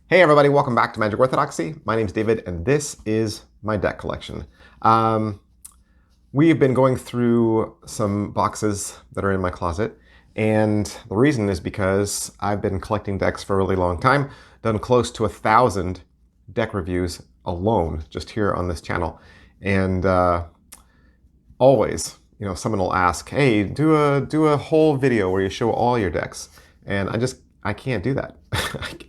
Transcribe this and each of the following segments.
Hey everybody, welcome back to Magic Orthodoxy. My name's David and this is my deck collection. We've been going through some boxes that are in my closet, and the reason is because I've been collecting decks for a really long time, done close to 1,000 deck reviews alone just here on this channel. And always, someone will ask, hey, do a whole video where you show all your decks. And I can't do that.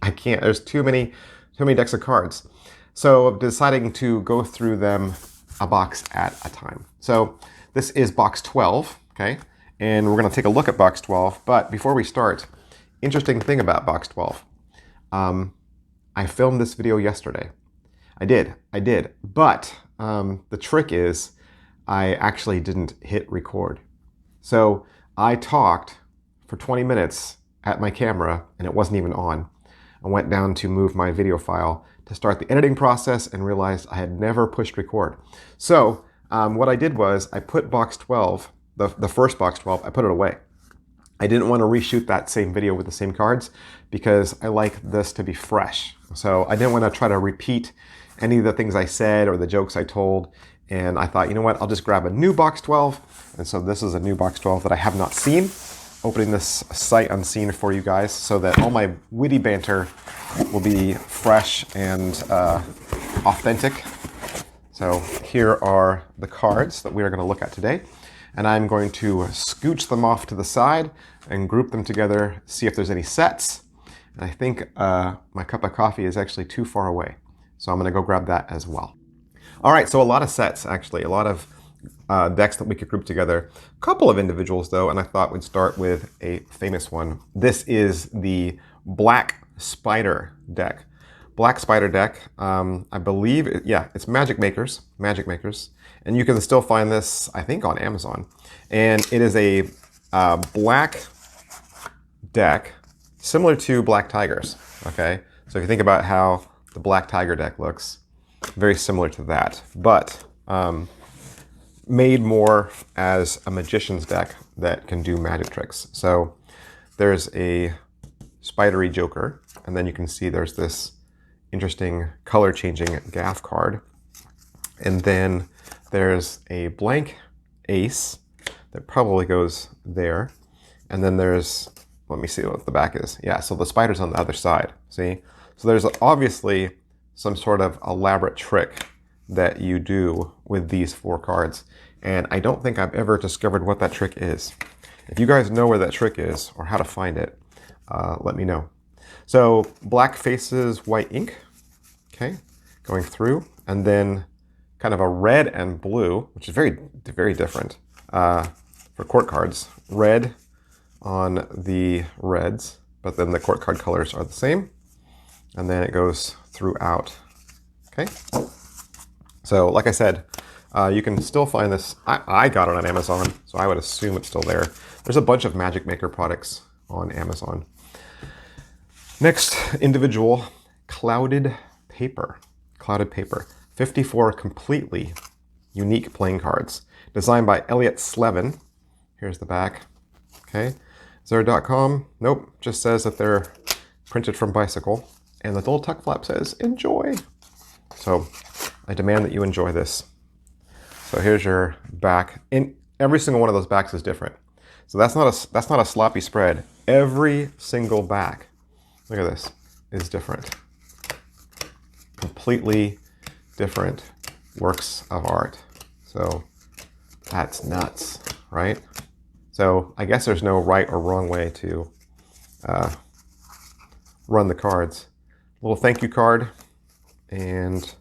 I can't. There's too many decks of cards. So I'm deciding to go through them a box at a time. So this is box 12, okay? And we're going to take a look at box 12. But before we start, interesting thing about box 12. I filmed this video yesterday. I did. But the trick is I actually didn't hit record. So I talked for 20 minutes at my camera and it wasn't even on. I went down to move my video file to start the editing process and realized I had never pushed record. So what I did was I put box 12, the first box 12, I put it away. I didn't want to reshoot that same video with the same cards because I like this to be fresh. So I didn't want to try to repeat any of the things I said or the jokes I told. And I thought, you know what, I'll just grab a new box 12. And so this is a new box 12 that I have not seen. Opening this sight unseen for you guys so that all my witty banter will be fresh and authentic. So here are the cards that we are going to look at today. And I'm going to scooch them off to the side and group them together, see if there's any sets. And I think my cup of coffee is actually too far away. So I'm going to go grab that as well. All right, so a lot of sets, actually. A lot of decks that we could group together. A couple of individuals, though, and I thought we'd start with a famous one. This is the Black Spider deck. Black Spider deck, I believe, it's Magic Makers, and you can still find this, I think, on Amazon. And it is a black deck similar to Black Tigers, okay? So if you think about how the Black Tiger deck looks, very similar to that, but made more as a magician's deck that can do magic tricks. So there's a spidery joker, and then you can see there's this interesting color changing gaff card. And then there's a blank ace that probably goes there. And then there's, let me see what the back is. Yeah, so the spider's on the other side, see? So there's obviously some sort of elaborate trick that you do with these 4 cards. And I don't think I've ever discovered what that trick is. If you guys know where that trick is or how to find it, let me know. So black faces white ink, okay, going through, and then kind of a red and blue, which is very, very different for court cards. Red on the reds, but then the court card colors are the same. And then it goes throughout, okay? So like I said, you can still find this. I got it on Amazon, so I would assume it's still there. There's a bunch of Magic Maker products on Amazon. Next individual, Clouded Paper. 54 completely unique playing cards. Designed by Elliot Slevin. Here's the back. Okay. Zero.com. Nope. Just says that they're printed from Bicycle. And the little tuck flap says, enjoy. So I demand that you enjoy this. So here's your back. And every single one of those backs is different. So that's not a sloppy spread. Every single back, look at this, is different. Completely different works of art. So that's nuts, right? So I guess there's no right or wrong way to run the cards. Little thank you card and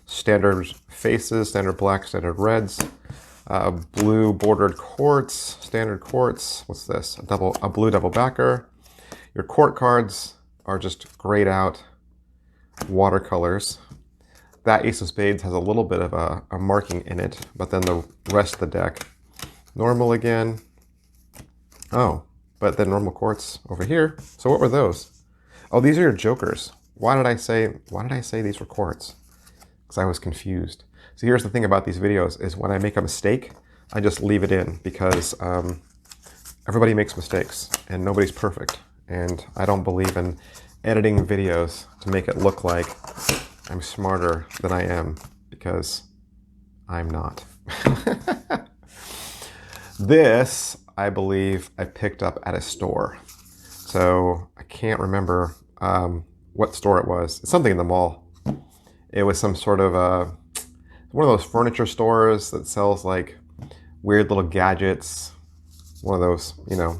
standard faces, standard black, standard reds, blue bordered quartz, standard quartz. What's this? A blue double backer. Your court cards are just grayed out watercolors. That Ace of Spades has a little bit of a marking in it, but then the rest of the deck, normal again. Oh, but then normal quartz over here. So what were those? Oh, these are your jokers. Why did I say these were quartz? Because I was confused. So here's the thing about these videos is when I make a mistake, I just leave it in because everybody makes mistakes and nobody's perfect. And I don't believe in editing videos to make it look like I'm smarter than I am, because I'm not. This, I believe, I picked up at a store. So I can't remember what store it was. It's something in the mall. It was some sort of one of those furniture stores that sells like weird little gadgets. One of those, you know,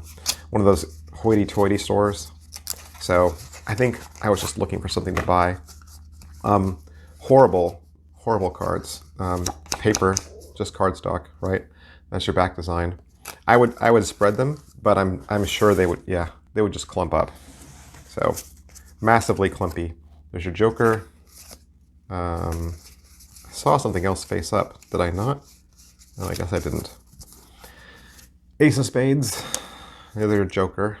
one of those hoity-toity stores. So I think I was just looking for something to buy. Horrible cards. Paper, just cardstock, right? That's your back design. I would spread them, but I'm sure they would just clump up. So massively clumpy. There's your Joker. I saw something else face up. Did I not? No, I guess I didn't. Ace of Spades. There's your Joker.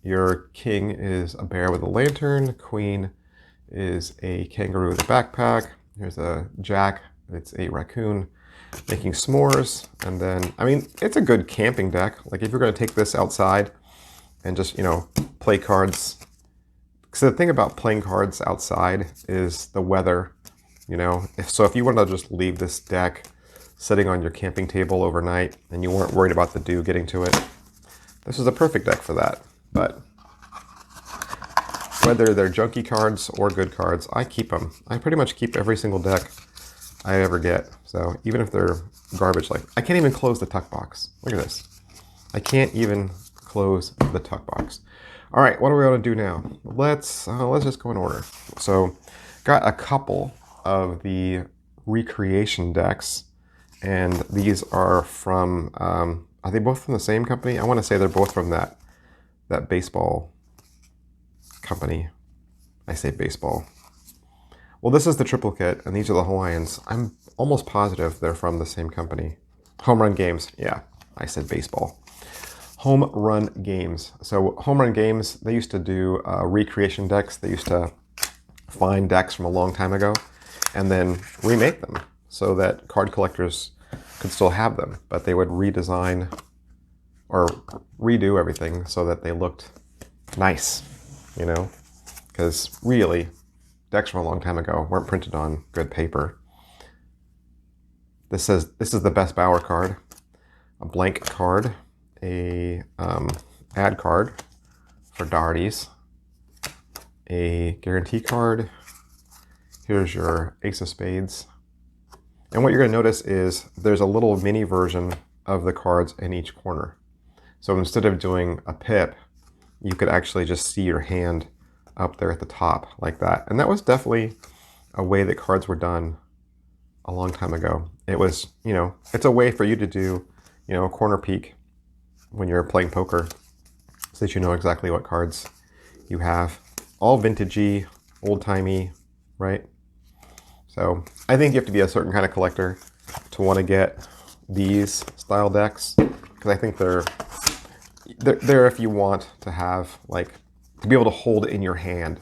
Your king is a bear with a lantern. Queen is a kangaroo with a backpack. Here's a jack. It's a raccoon making s'mores. And then, I mean, it's a good camping deck. Like if you're going to take this outside and just, you know, play cards. So the thing about playing cards outside is the weather, you know. So if you want to just leave this deck sitting on your camping table overnight and you weren't worried about the dew getting to it, this is a perfect deck for that. But whether they're junky cards or good cards, I keep them. I pretty much keep every single deck I ever get. So even if they're garbage, like I can't even close the tuck box. Look at this. I can't even close the tuck box. All right, what are we going to do now? Let's just go in order. So got a couple of the recreation decks, and these are from, are they both from the same company? I want to say they're both from that baseball company. I say baseball. Well, this is the triplicate, and these are the Hawaiians. I'm almost positive they're from the same company. Home Run Games. Yeah, I said baseball. Home Run Games. So Home Run Games, they used to do recreation decks. They used to find decks from a long time ago and then remake them so that card collectors could still have them, but they would redesign or redo everything so that they looked nice, you know, because really decks from a long time ago weren't printed on good paper. This is the Best Bauer card, a blank card, a ad card for Doherty's, a guarantee card. Here's your Ace of Spades. And what you're going to notice is there's a little mini version of the cards in each corner. So instead of doing a pip, you could actually just see your hand up there at the top like that. And that was definitely a way that cards were done a long time ago. It was, you know, it's a way for you to do, you know, a corner peek when you're playing poker so that you know exactly what cards you have. All vintagey, old-timey, right? So I think you have to be a certain kind of collector to want to get these style decks, because I think they're if you want to have, like, to be able to hold in your hand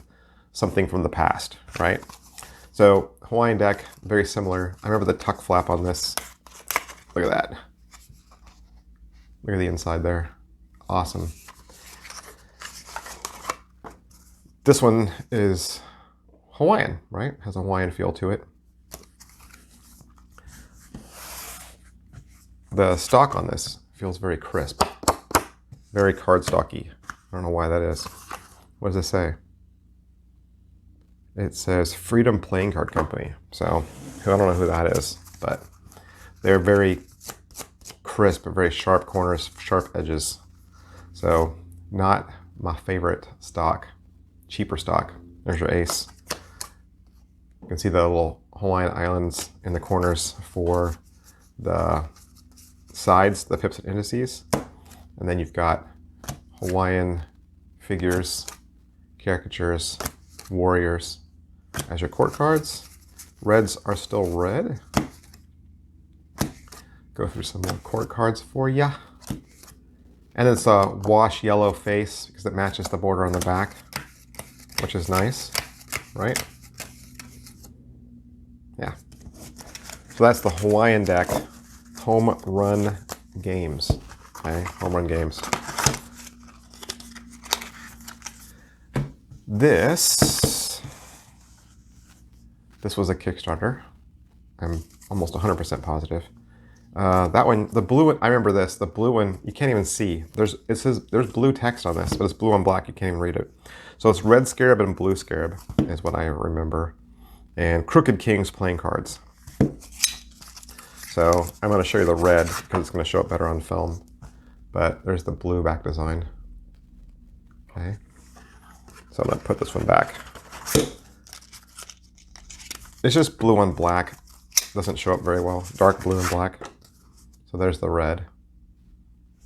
something from the past, right? So Hawaiian Deck, very similar. I remember the tuck flap on this. Look at that. Look at the inside there. Awesome. This one is Hawaiian, right? Has a Hawaiian feel to it. The stock on this feels very crisp, very cardstocky. I don't know why that is. What does it say? It says Freedom Playing Card Company. So I don't know who that is, but they're very crisp, very sharp corners, sharp edges. So not my favorite stock, cheaper stock. There's your ace. You can see the little Hawaiian Islands in the corners for the sides, the pips and indices. And then you've got Hawaiian figures, caricatures, warriors as your court cards. Reds are still red. Go through some more court cards for ya. And it's a wash yellow face because it matches the border on the back, which is nice, right? Yeah. So that's the Hawaiian Deck Home Run Games. Okay, Home Run Games. This was a Kickstarter. I'm almost 100% positive. That one, the blue one, I remember this. The blue one, you can't even see. It says there's blue text on this, but it's blue on black. You can't even read it. So it's red scarab and blue scarab is what I remember. And Crooked Kings playing cards. So I'm going to show you the red because it's going to show up better on film. But there's the blue back design. Okay. So I'm going to put this one back. It's just blue on black. Doesn't show up very well. Dark blue and black. So there's the red.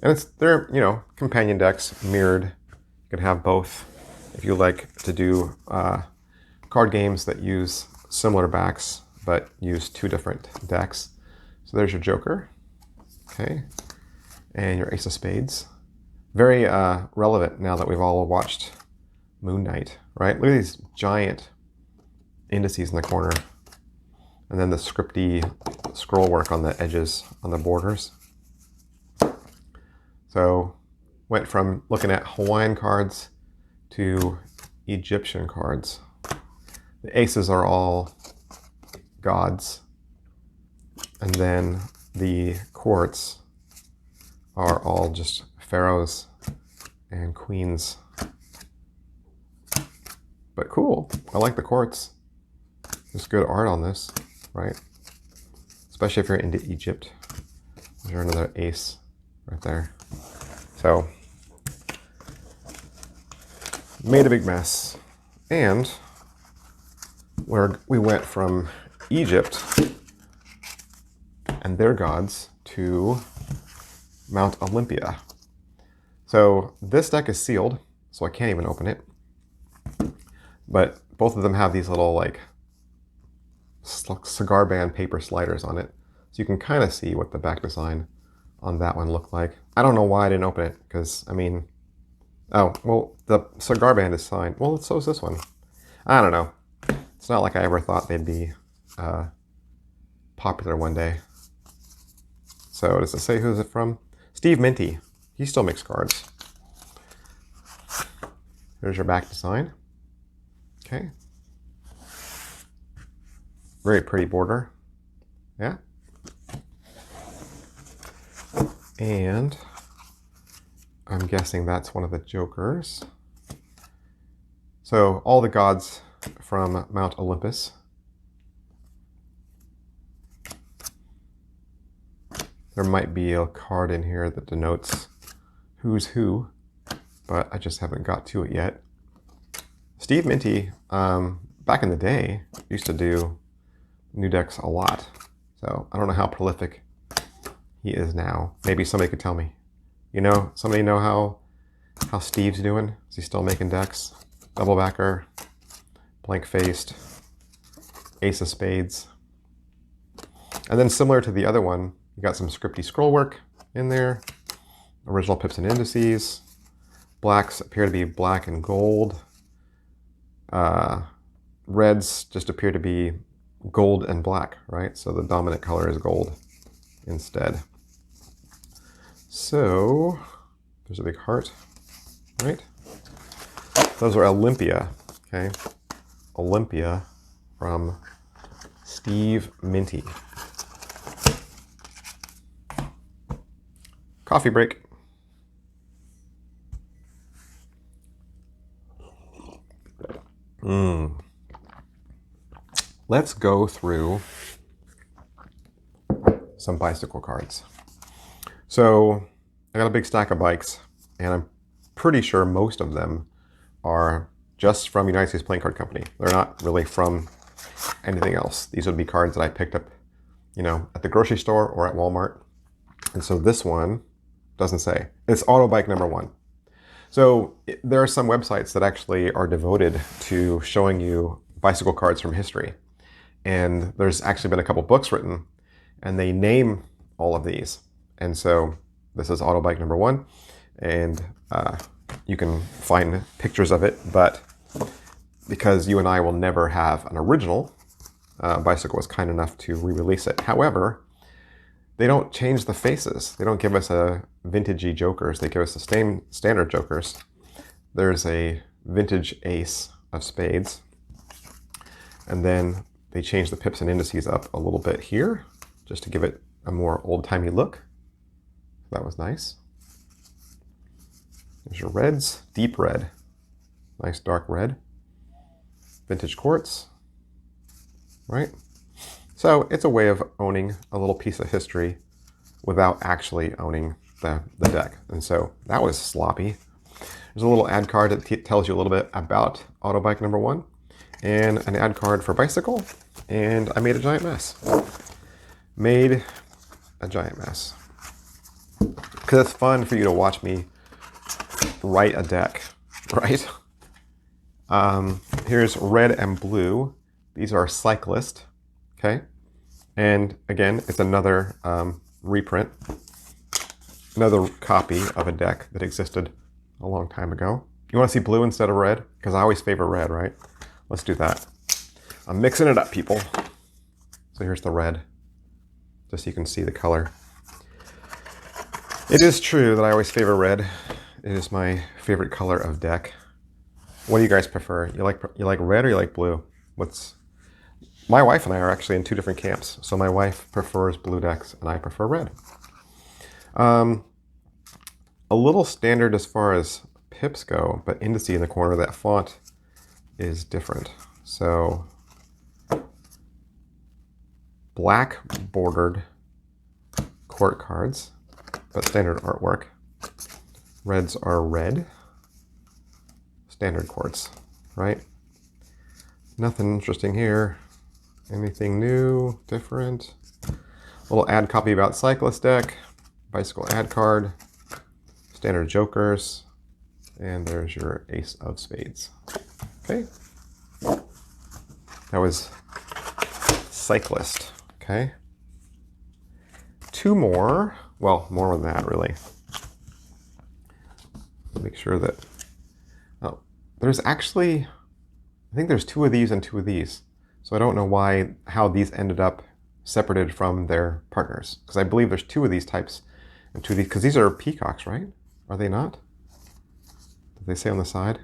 And they're, you know, companion decks, mirrored. You can have both if you like to do card games that use similar backs, but use two different decks. So there's your Joker. Okay. And your Ace of Spades. Very relevant now that we've all watched Moon Knight, right? Look at these giant indices in the corner. And then the scripty scroll work on the edges, on the borders. So went from looking at Hawaiian cards to Egyptian cards. The aces are all gods. And then the courts are all just pharaohs and queens. But cool. I like the courts. There's good art on this, right? Especially if you're into Egypt. There's another ace right there. So, made a big mess. And where we went from Egypt and their gods to Mount Olympia. So this deck is sealed, so I can't even open it. But both of them have these little like cigar band paper sliders on it. So you can kind of see what the back design on that one looked like. I don't know why I didn't open it, because, I mean, oh, well, the cigar band is signed. Well, so is this one. I don't know. It's not like I ever thought they'd be popular one day. So does it say who's it from? Steve Minty. He still makes cards. Here's your back design. Okay. Very pretty border. Yeah. And I'm guessing that's one of the jokers. So all the gods from Mount Olympus. There might be a card in here that denotes who's who, but I just haven't got to it yet. Steve Minty, back in the day, used to do new decks a lot. So I don't know how prolific he is now. Maybe somebody could tell me. You know, somebody know how Steve's doing? Is he still making decks? Double backer, blank faced, Ace of Spades. And then similar to the other one, you got some scripty scroll work in there. Original pips and indices. Blacks appear to be black and gold. Reds just appear to be gold and black, right? So the dominant color is gold instead. So there's a big heart, right? Those are Olympia, okay? Olympia from Steve Minty. Coffee break. Let's go through some bicycle cards. So I got a big stack of bikes, and I'm pretty sure most of them are just from United States Playing Card Company. They're not really from anything else. These would be cards that I picked up, you know, at the grocery store or at Walmart. And so this one doesn't say. It's Auto Bike number 1. So there are some websites that actually are devoted to showing you bicycle cards from history. And there's actually been a couple books written, and they name all of these. And so this is Auto Bike number 1, and you can find pictures of it, but because you and I will never have an original, Bicycle was kind enough to re-release it. However, they don't change the faces. They don't give us a vintagey jokers. They give us the same standard jokers. There's a vintage ace of spades. And then they changed the pips and indices up a little bit here, just to give it a more old-timey look. That was nice. There's your reds, deep red. Nice dark red. Vintage quartz, right? So it's a way of owning a little piece of history without actually owning the deck. And so that was sloppy. There's a little ad card that tells you a little bit about Autobike number 1, and an ad card for bicycle, and I made a giant mess. Made a giant mess. Because it's fun for you to watch me write a deck, right? Here's red and blue. These are Cyclist, okay? And again, it's another reprint, another copy of a deck that existed a long time ago. You want to see blue instead of red? Because I always favor red, right? Let's do that. I'm mixing it up, people. So here's the red, just so you can see the color. It is true that I always favor red. It is my favorite color of deck. What do you guys prefer? You like red or you like blue? My wife and I are actually in 2 different camps. So my wife prefers blue decks and I prefer red. A little standard as far as pips go, but indice in the corner, that font is different. So black bordered court cards, but standard artwork. Reds are red, standard quartz, right? Nothing interesting here. Anything new, different? A little ad copy about Cyclist deck, bicycle ad card, standard jokers, and there's your ace of spades. Okay. That was Cyclist, okay? 2 more, well, more than that, really. Make sure that, oh, there's actually, I think there's 2 of these and 2 of these. So I don't know how these ended up separated from their partners. Because I believe there's 2 of these types and 2 of these, because these are peacocks, right? Are they not? Did they say on the side?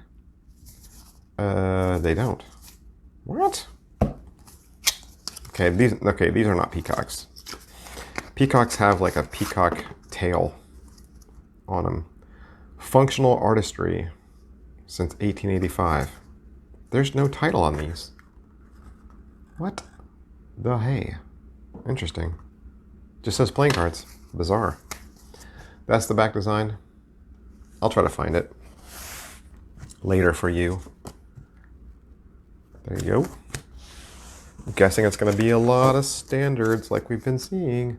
They don't. What? Okay, these are not peacocks. Peacocks have like a peacock tail on them. Functional artistry since 1885. There's no title on these. What the hey? Interesting. Just says playing cards. Bizarre. That's the back design. I'll try to find it later for you. There you go. I'm guessing it's going to be a lot of standards like we've been seeing.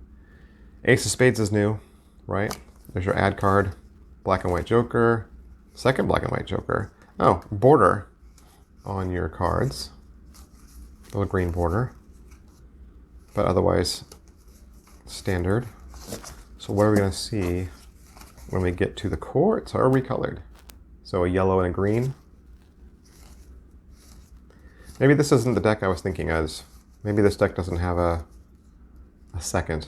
Ace of Spades is new, right? There's your ad card. Black and white joker. Second black and white joker. Oh, border on your cards. Little green border. But otherwise, standard. So what are we going to see when we get to the courts? Are recolored? So a yellow and a green. Maybe this isn't the deck I was thinking as. Maybe this deck doesn't have a second.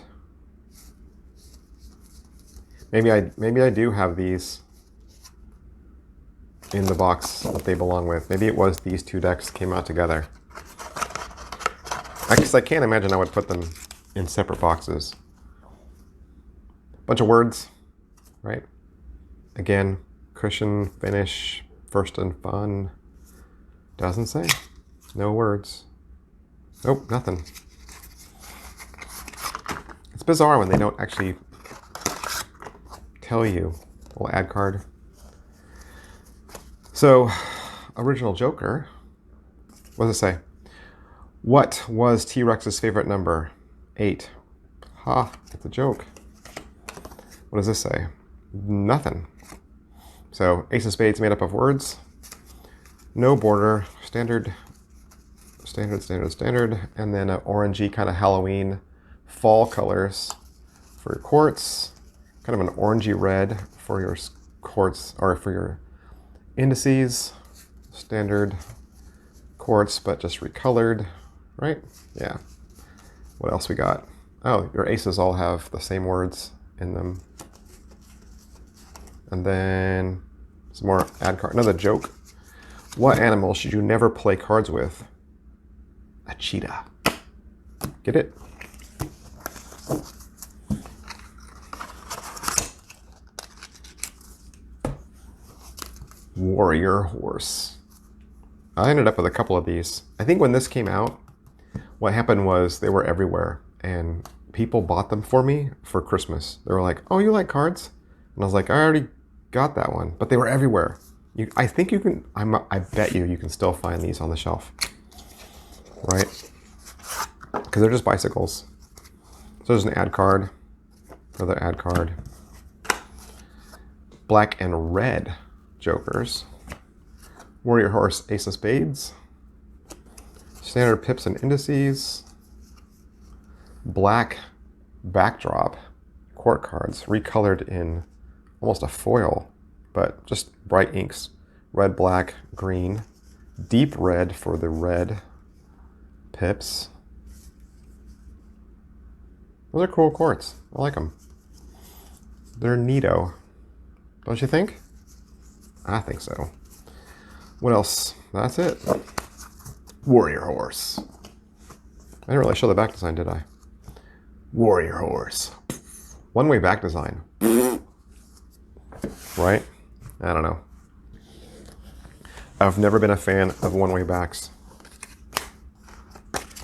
Maybe I do have these in the box that they belong with. Maybe it was these 2 decks came out together. Because I can't imagine I would put them in separate boxes. Bunch of words, right? Again, cushion, finish, first and fun. Doesn't say. No words. Nope, nothing. It's bizarre when they don't actually tell you. Little ad card. So, original Joker. What does it say? What was T-Rex's favorite number? 8. Ha, it's a joke. What does this say? Nothing. So, Ace of Spades made up of words. No border. Standard. And then an orangey kind of Halloween fall colors for your quartz. Kind of an orangey red for your quartz, or for your indices. Standard quartz, but just recolored, right? Yeah. What else we got? Oh, your aces all have the same words in them. And then some more ad card. Another joke. What animal should you never play cards with? A cheetah. Get it? Warrior horse. I ended up with a couple of these. I think when this came out, what happened was they were everywhere and people bought them for me for Christmas. They were like, oh, you like cards? And I was like, I already got that one, but they were everywhere. I think you can, I bet you can still find these on the shelf, right? Because they're just bicycles. So there's an ad card, another ad card. Black and red jokers. Warrior horse, ace of spades. Standard pips and indices. Black backdrop, court cards, recolored in almost a foil, but just bright inks. Red, black, green. Deep red for the red pips. Those are cool courts. I like them. They're neato. Don't you think? I think so. What else? That's it. Warrior horse. I didn't really show the back design, did I? Warrior horse. One-way back design. Right? I don't know. I've never been a fan of one-way backs.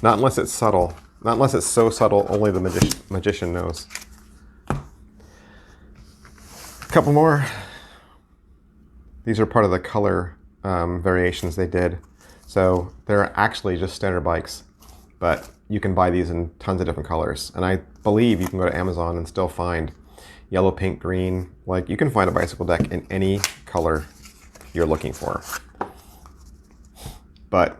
Not unless it's subtle. Not unless it's so subtle only the magician knows. A couple more. These are part of the color variations they did. So they're actually just standard bikes, but you can buy these in tons of different colors. And I believe you can go to Amazon and still find yellow, pink, green. Like, you can find a bicycle deck in any color you're looking for. But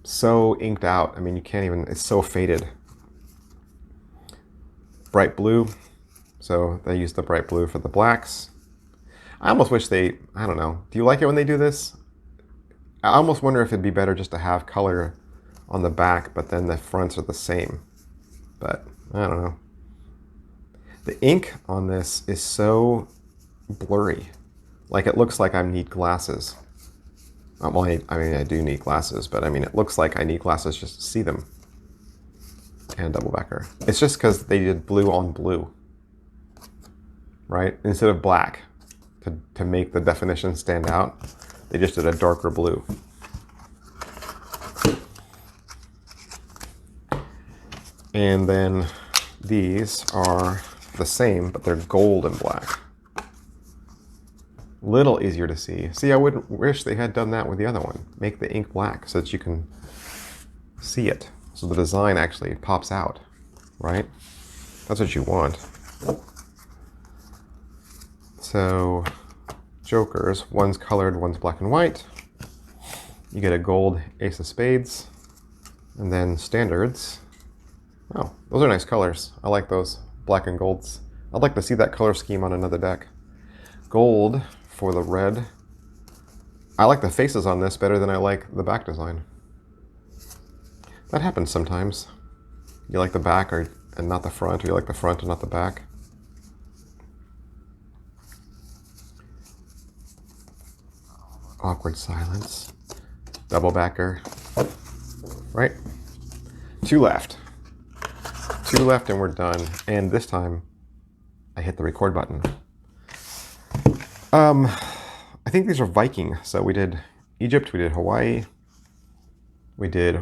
so inked out. I mean, you can't even, it's so faded. Bright blue. So they use the bright blue for the blacks. I almost wish they, I don't know. Do you like it when they do this? I almost wonder if it'd be better just to have color on the back, but then the fronts are the same. But I don't know. The ink on this is so blurry. Like, it looks like I need glasses. Well, I mean, I do need glasses, but I mean, it looks like I need glasses just to see them. And double backer. It's just because they did blue on blue, right? Instead of black, to make the definition stand out, they just did a darker blue. And then these are the same, but they're gold and black. Little easier to see. See, I would wish they had done that with the other one. Make the ink black so that you can see it. So the design actually pops out, right? That's what you want. So, jokers, one's colored, one's black and white. You get a gold ace of spades. And then standards. Oh, those are nice colors. I like those black and golds. I'd like to see that color scheme on another deck. Gold for the red. I like the faces on this better than I like the back design. That happens sometimes. You like the back and not the front, or you like the front and not the back. Awkward silence. Double backer. Right? Two left. Two left and we're done. And this time, I hit the record button. I think these are Viking. So we did Egypt, we did Hawaii, we did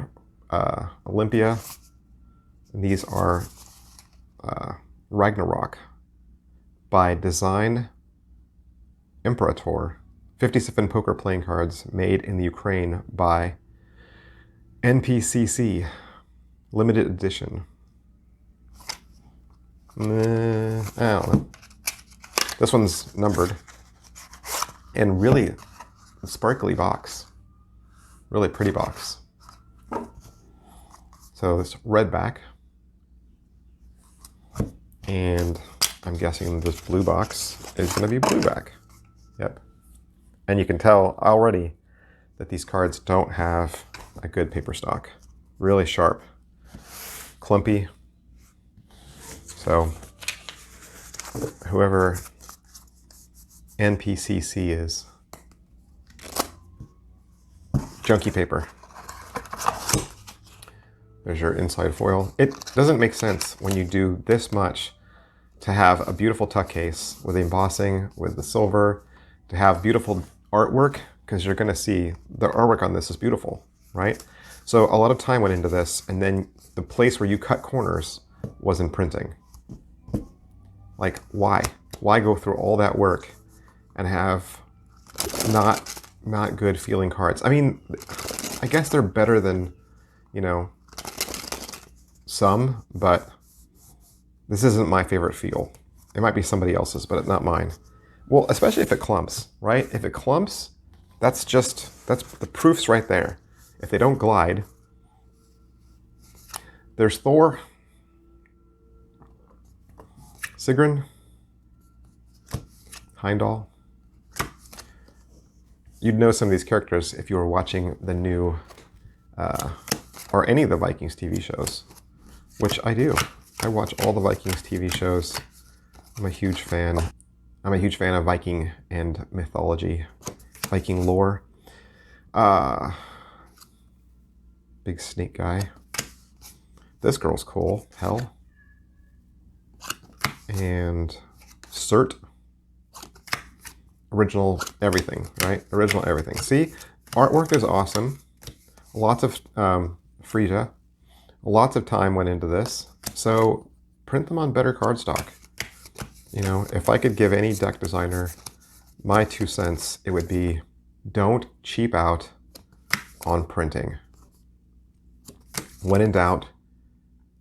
Olympia. And these are Ragnarok by Design Imperator. 57 poker playing cards made in the Ukraine by NPCC. Limited edition. I don't know. This one's numbered. And really sparkly box. Really pretty box. So this red back. And I'm guessing this blue box is going to be blue back. Yep. And you can tell already that these cards don't have a good paper stock. Really sharp. Clumpy. So whoever NPCC is, junky paper. There's your inside foil. It doesn't make sense when you do this much to have a beautiful tuck case with the embossing, with the silver, to have beautiful artwork, because you're gonna see the artwork on this is beautiful, right? So a lot of time went into this, and then the place where you cut corners was in printing. Like, why? Why go through all that work and have not good feeling cards? I mean, I guess they're better than, you know, some, but this isn't my favorite feel. It might be somebody else's, but it's not mine. Well, especially if it clumps, right? If it clumps, that's the proof's right there. If they don't glide. There's Thor, Sigrun, Heimdall. You'd know some of these characters if you were watching the new, or any of the Vikings TV shows, which I do. I watch all the Vikings TV shows. I'm a huge fan. I'm a huge fan of Viking and mythology, Viking lore. Big snake guy. This girl's cool. Hell. And Cert. Original everything, right? Original everything. See, artwork is awesome. Lots of Frida. Lots of time went into this. So print them on better cardstock. You know, if I could give any deck designer my 2 cents, it would be don't cheap out on printing. When in doubt,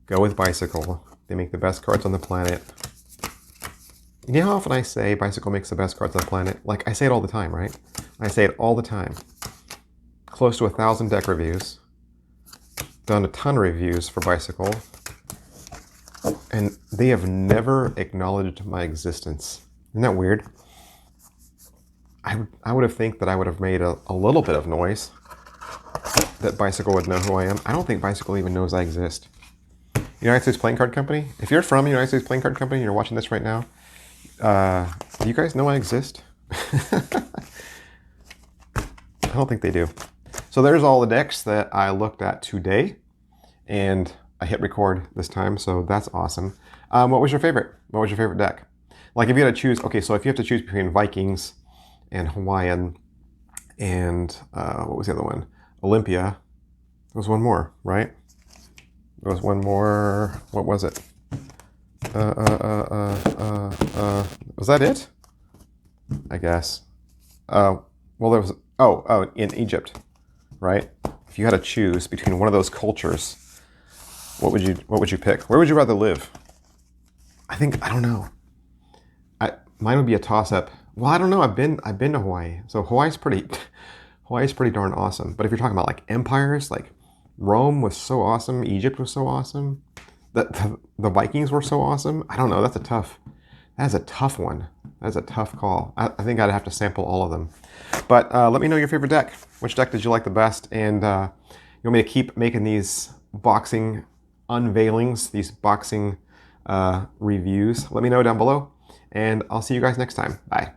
go with Bicycle. They make the best cards on the planet. You know how often I say Bicycle makes the best cards on the planet? Like, I say it all the time, right? I say it all the time. Close to 1,000 deck reviews. Done a ton of reviews for Bicycle. And they have never acknowledged my existence. Isn't that weird? I would have think that I would have made a little bit of noise. That Bicycle would know who I am. I don't think Bicycle even knows I exist. United States Playing Card Company. If you're from United States Playing Card Company and you're watching this right now, do you guys know I exist? I don't think they do. So there's all the decks that I looked at today, and I hit record this time, so that's awesome. What was your favorite? What was your favorite deck? Like, if you had to choose, okay, so if you have to choose between Vikings and Hawaiian and what was the other one? Olympia. There was one more, right? There was one more. What was it? Was that it? I guess. Well, there was. Oh, in Egypt, right? If you had to choose between one of those cultures, what would you pick? Where would you rather live? I don't know. Mine would be a toss-up. Well, I don't know. I've been to Hawaii, so Hawaii's pretty darn awesome. But if you're talking about like empires, like Rome was so awesome, Egypt was so awesome, the Vikings were so awesome. I don't know. That's a tough one. That's a tough call. I think I'd have to sample all of them. But let me know your favorite deck. Which deck did you like the best? And you want me to keep making these boxing unveilings, these boxing reviews? Let me know down below. And I'll see you guys next time. Bye.